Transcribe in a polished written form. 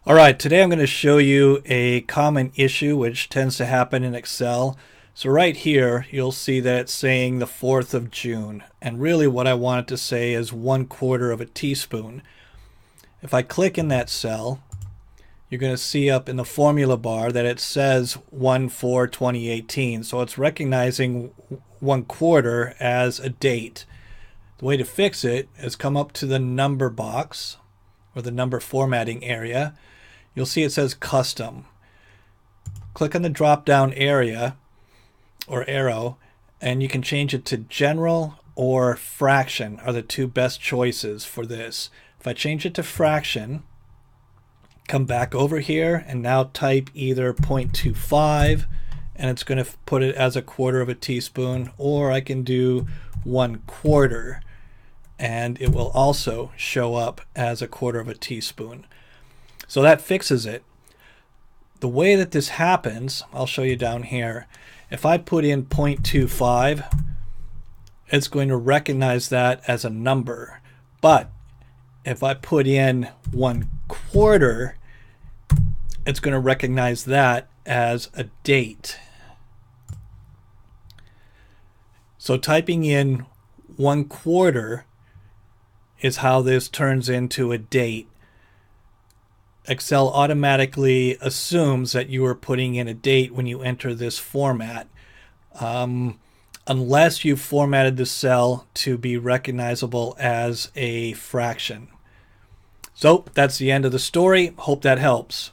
All right, today I'm going to show you a common issue which tends to happen in Excel. So right here, you'll see that it's saying the 4th of June. And really what I want it to say is 1/4 of a teaspoon. If I click in that cell, you're going to see up in the formula bar that it says 1/4/2018. So it's recognizing 1/4 as a date. The way to fix it is come up to the number box or the number formatting area. You'll see it says custom. Click on the drop down area or arrow and you can change it to general or fraction are the two best choices for this. If I change it to fraction, come back over here and now type either 0.25 and it's going to put it as 1/4 of a teaspoon, or I can do 1/4 and it will also show up as 1/4 of a teaspoon. So that fixes it. The way that this happens, I'll show you down here. If I put in 0.25, it's going to recognize that as a number. But if I put in 1/4, it's going to recognize that as a date. So typing in 1/4 is how this turns into a date. Excel automatically assumes that you are putting in a date when you enter this format, unless you've formatted the cell to be recognizable as a fraction. So that's the end of the story. Hope that helps.